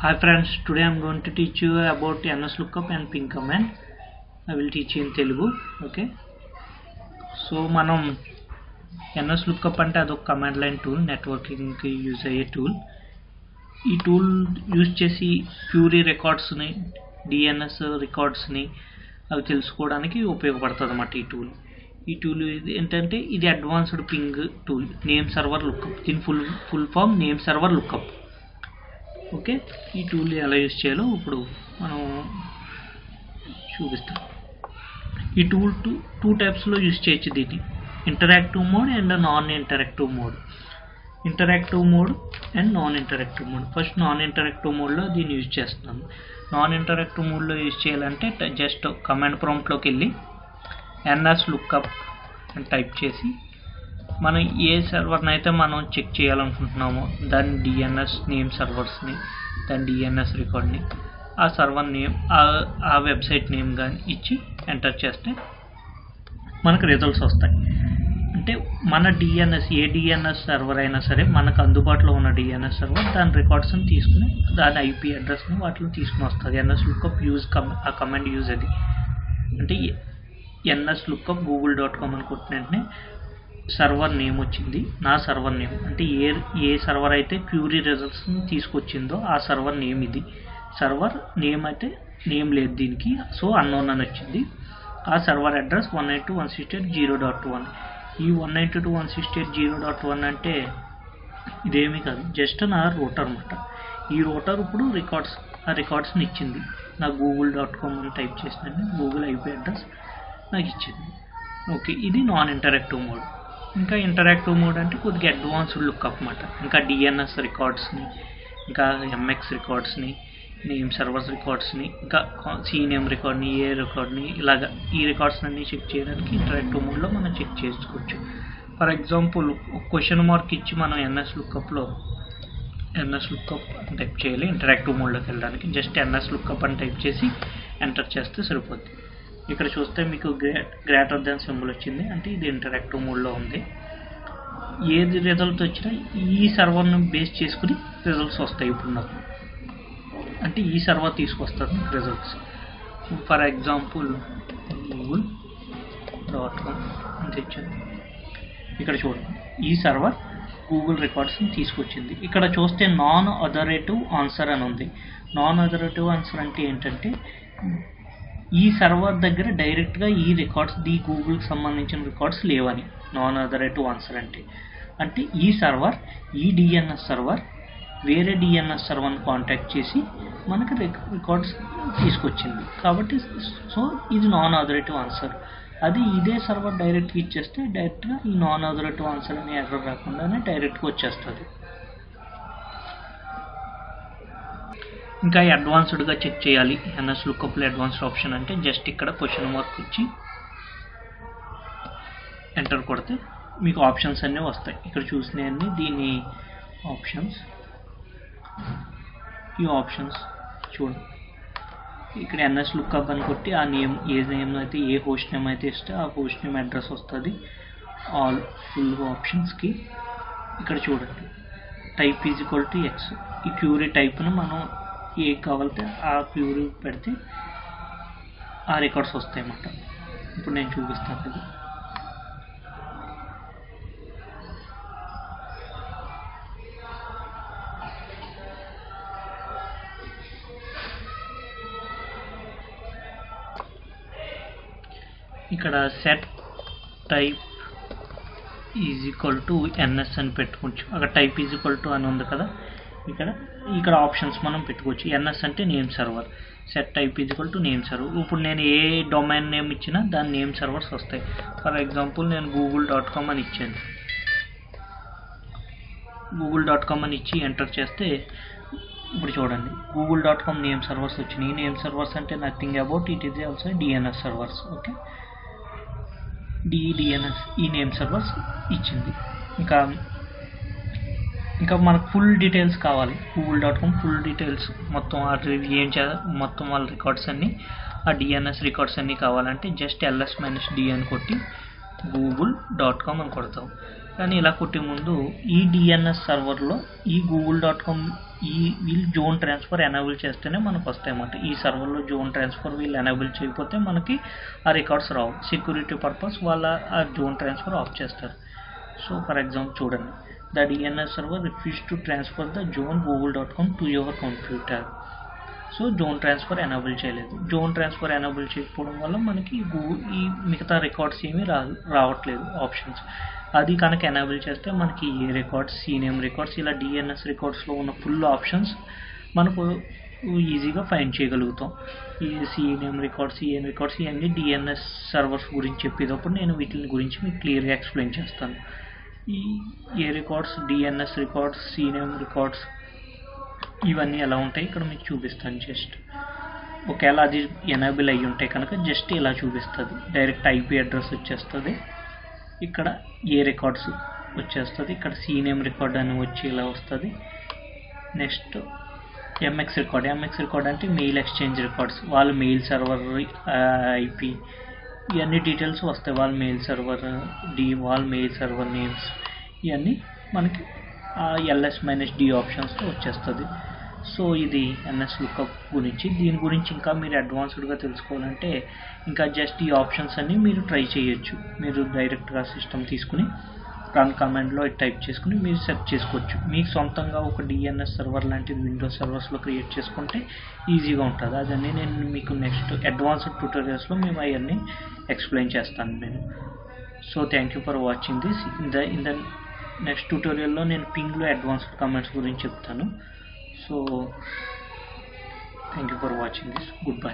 Hi friends, today I am going to teach you about NSLOOKUP and ping command. I will teach you in Telugu. Okay. So మనం NSLOOKUP అంటే అదొక command line tool, networking కి use అయ్యే tool. ఈ tool use చేసి Curie records ని, DNS records ని అవి తెలుసుకోవడానికి ఉపయోగపడుతుంది అన్నమాట ఈ టూల్. ఈ టూల్ ఏంటంటే ఇది advanced ping tool, name server lookup. దీని full form name server lookup. Okay, ఈ టూల్ ఎలా యూజ్ చేయాలో ఇప్పుడు మనం చూపిస్తాం. ఈ టూల్ టూ టైప్స్లో యూజ్ చేయొచ్చు దీన్ని, interactive mode and non interactive mode. Interactive mode and non interactive mode. First non interactive మోడ్లో దీన్ని యూజ్ చేస్తున్నాను. నాన్ ఇంటరాక్టివ్ మోడ్లో యూజ్ చేయాలంటే జస్ట్ కమాండ్ ప్రాంప్ట్లోకి వెళ్ళి NSLOOKUP అని టైప్ చేసి మనం ఏ సర్వర్ని అయితే మనం చెక్ చేయాలనుకుంటున్నామో దాని DNS నేమ్ సర్వర్స్ని, దాని DNS రికార్డ్ని, ఆ సర్వర్ నేమ్, ఆ వెబ్సైట్ నేమ్ కానీ ఇచ్చి ఎంటర్ చేస్తే మనకు రిజల్ట్స్ వస్తాయి. అంటే మన DNS ఏ DNS సర్వర్ అయినా సరే, మనకు అందుబాటులో ఉన్న DNS సర్వర్ దాని రికార్డ్స్ని తీసుకుని దాని IP అడ్రస్ని వాటిని తీసుకుని వస్తుంది. NSLOOKUP యూజ్ ఆ కమాండ్ యూజ్ అది. అంటే NSLOOKUP google.com అని కొట్టిన వెంటనే సర్వర్ నేమ్ వచ్చింది, నా సర్వర్ నేమ్. అంటే ఏ సర్వర్ అయితే క్యూరీ రిజల్ట్స్ని తీసుకొచ్చిందో ఆ సర్వర్ నేమ్ ఇది. సర్వర్ నేమ్ అయితే నేమ్ లేదు దీనికి, సో అన్నోన్ అని వచ్చింది. ఆ సర్వర్ అడ్రస్ 192.168.0.1. ఈ 192.168.0.1 అంటే ఇదేమీ కాదు, జస్ట్ నా రూటర్ అన్నమాట. ఈ రూటర్ ఇప్పుడు రికార్డ్స్ని ఇచ్చింది. నా google.com అని టైప్ చేసినండి, గూగుల్ IP అడ్రస్ నాకు ఇచ్చింది. ఓకే, ఇది నాన్ ఇంటరాక్టివ్ మోడ్. ఇంకా ఇంటరాక్టివ్ మోడ్ అంటే కొద్దిగా అడ్వాన్స్డ్ లుక్అప్ అన్నమాట. ఇంకా DNS రికార్డ్స్ని, ఇంకా MX రికార్డ్స్ని, నేమ్ సర్వర్స్ రికార్డ్స్ని, ఇంకా CNAME రికార్డ్ని, ఏ రికార్డ్ని, ఇలాగా ఈ రికార్డ్స్ అన్ని చెక్ చేయడానికి ఇంటరాక్టివ్ మోడ్లో మనం చెక్ చేసుకోవచ్చు. ఫర్ ఎగ్జాంపుల్ క్వశ్చన్ మార్క్ ఇచ్చి మనం NSLOOKUPలో NSLOOKUP అని టైప్ చేయాలి. ఇంటరాక్టివ్ మోడ్లోకి వెళ్ళడానికి జస్ట్ NSLOOKUP అని టైప్ చేసి ఎంటర్ చేస్తే సరిపోద్ది. ఇక్కడ చూస్తే మీకు గ్రేటర్ దెన్ సింబల్ వచ్చింది, అంటే ఇది ఇంటరాక్టివ్ మోడ్లో ఉంది. ఏది రిజల్ట్ వచ్చినా ఈ సర్వర్ను బేస్ చేసుకుని రిజల్ట్స్ వస్తాయి. ఇప్పుడు నాకు అంటే ఈ సర్వర్ తీసుకొస్తుంది రిజల్ట్స్. ఫర్ ఎగ్జాంపుల్ google.com అని తెచ్చింది. ఇక్కడ చూడండి, ఈ సర్వర్ గూగుల్ రికార్డ్స్ని తీసుకొచ్చింది. ఇక్కడ చూస్తే నాన్ అథారిటివ్ ఆన్సర్ అని ఉంది. నాన్ అథారిటివ్ ఆన్సర్ అంటే ఏంటంటే ఈ సర్వర్ దగ్గర డైరెక్ట్గా ఈ రికార్డ్స్, ది గూగుల్కి సంబంధించిన రికార్డ్స్ లేవని నాన్ అథారిటివ్ ఆన్సర్ అంటే ఈ సర్వర్, ఈ DNS సర్వర్ వేరే DNS సర్వర్ని కాంటాక్ట్ చేసి మనకి రికార్డ్స్ తీసుకొచ్చింది. కాబట్టి సో ఇది నాన్ అథారిటివ్ ఆన్సర్. అది ఇదే సర్వర్ డైరెక్ట్గా ఇచ్చేస్తే డైరెక్ట్గా ఈ నాన్ అథారిటివ్ ఆన్సర్ అనే ఎర్రర్ రాకుండానే డైరెక్ట్గా వచ్చేస్తుంది. ఇంకా అడ్వాన్స్డ్గా చెక్ చేయాలి NSLOOKUPలో అడ్వాన్స్డ్ ఆప్షన్ అంటే జస్ట్ ఇక్కడ క్వశ్చన్ మార్క్ ఇచ్చి ఎంటర్ కొడితే మీకు ఆప్షన్స్ అన్నీ వస్తాయి. ఇక్కడ చూసినవన్నీ దీని ఆప్షన్స్. ఈ ఆప్షన్స్ చూడండి, ఇక్కడ NSLOOKUP అని కొట్టి ఆ నేమ్, ఏ నేమ్ అయితే, ఏ హోస్ట్ నేమ్ అయితే ఇస్తే ఆ హోస్ట్ నేమ్ అడ్రస్ వస్తుంది. ఆల్ ఫుల్ ఆప్షన్స్కి ఇక్కడ చూడండి, టైప్ =X. ఈ క్యూరీ టైప్ను మనం ఏ కావాలంటే ఆ క్యూరీ పెడితే ఆ రికార్డ్స్ వస్తాయి అన్నమాట. ఇప్పుడు నేను చూపిస్తాను ఇది. ఇక్కడ సెట్ టైప్ =NS అని పెట్టుకోవచ్చు. అక్కడ టైప్ అని ఉంది కదా, ఇక్కడ ఆప్షన్స్ మనం పెట్టుకోవచ్చు. NS అంటే name server, set type name server. ఇప్పుడు నేను ఏ డొమైన్ నేమ్ ఇచ్చినా దాని నేమ్ సర్వర్స్ వస్తాయి. ఫర్ ఎగ్జాంపుల్ నేను google.com అని ఇచ్చాను. google.com అని ఇచ్చి ఎంటర్ చేస్తే ఇప్పుడు చూడండి google.com నేమ్ సర్వర్స్ వచ్చినాయి. నేమ్ సర్వర్స్ అంటే nothing about it is also DNS servers. Okay, DNS ఈ నేమ్ సర్వర్స్ ఇచ్చింది. ఇంకా మనకు ఫుల్ డీటెయిల్స్ కావాలి. google.com ఫుల్ డీటెయిల్స్ మొత్తం ఏం మొత్తం వాళ్ళ రికార్డ్స్ అన్నీ, ఆ DNS రికార్డ్స్ అన్నీ కావాలంటే జస్ట్ ls-d అని కొట్టి google.com అని కొడతాం. కానీ ఇలా కొట్టే ముందు ఈ డిఎన్ఎస్ సర్వర్లో ఈ google.com వీళ్ళు జోన్ ట్రాన్స్ఫర్ ఎనేబుల్ చేస్తేనే మనకు వస్తాయన్నమాట. ఈ సర్వర్లో జోన్ ట్రాన్స్ఫర్ వీళ్ళు ఎనేబుల్ చేయకపోతే మనకి ఆ రికార్డ్స్ రావు. సెక్యూరిటీ పర్పస్ వాళ్ళ ఆ జోన్ ట్రాన్స్ఫర్ ఆఫ్ చేస్తారు. సో ఫర్ ఎగ్జాంపుల్ చూడండి, the DNS server refuse to transfer the zone google.com to your computer. So zone transfer enable చేయలేదు. జోన్ ట్రాన్స్ఫర్ ఎనేబుల్ చేయకపోవడం వల్ల మనకి ఈ మిగతా రికార్డ్స్ ఏమీ రావట్లేదు ఆప్షన్స్. అది కనుక ఎనేబుల్ చేస్తే మనకి ఏ రికార్డ్స్, సీనేమ్ రికార్డ్స్, ఇలా డిఎన్ఎస్ రికార్డ్స్లో ఉన్న ఫుల్ ఆప్షన్స్ మనకు ఈజీగా ఫైండ్ చేయగలుగుతాం. ఈ సీనేమ్ రికార్డ్స్, ఈఎన్ రికార్డ్స్ ఇవన్నీ డిఎన్ఎస్ సర్వర్స్ గురించి చెప్పేటప్పుడు నేను వీటి గురించి మీకు క్లియర్గా ఎక్స్ప్లెయిన్ చేస్తాను. ఈ A records, DNS records, CNAME records ఇవన్నీ ఎలా ఉంటాయి ఇక్కడ మీకు చూపిస్తాను. జస్ట్ ఒకవేళ అది ఎనేబుల్ అయ్యి ఉంటే కనుక జస్ట్ ఇలా చూపిస్తుంది. డైరెక్ట్ ఐపీ అడ్రస్ వచ్చేస్తుంది, ఇక్కడ ఏ రికార్డ్స్ వచ్చేస్తుంది, ఇక్కడ సీనేమ్ రికార్డ్ అని వచ్చి ఇలా వస్తుంది. నెక్స్ట్ ఎంఎక్స్ రికార్డ్ అంటే మెయిల్ ఎక్స్చేంజ్ రికార్డ్స్, వాళ్ళ మెయిల్ సర్వర్ ఐపీ ఇవన్నీ డీటెయిల్స్ వస్తాయి. వాళ్ళ మెయిల్ సర్వర్ వాళ్ళ మెయిల్ సర్వర్ నేమ్స్ ఇవన్నీ మనకి LS-D ఆప్షన్స్తో వచ్చేస్తుంది. సో ఇది ఎన్ఎస్ లుకప్ గురించి. దీని గురించి ఇంకా మీరు అడ్వాన్స్డ్గా తెలుసుకోవాలంటే ఇంకా జస్ట్ ఈ ఆప్షన్స్ అన్నీ మీరు ట్రై చేయొచ్చు. మీరు డైరెక్ట్గా సిస్టమ్ తీసుకుని రన్ కమాండ్లో టైప్ చేసుకుని మీరు సెర్చ్ చేసుకోవచ్చు. మీకు సొంతంగా ఒక డిఎన్ఎస్ సర్వర్ లాంటిది విండోస్ సర్వర్స్లో క్రియేట్ చేసుకుంటే ఈజీగా ఉంటుంది. అదన్నీ నేను మీకు నెక్స్ట్ అడ్వాన్స్డ్ ట్యూటోరియల్స్లో మేము అవన్నీ ఎక్స్ప్లెయిన్ చేస్తాను నేను. So thank you for watching this. In the next ట్యూటోరియల్లో నేను పింగ్లో అడ్వాన్స్డ్ కమాండ్స్ గురించి చెప్తాను. So thank you for watching this. Good by.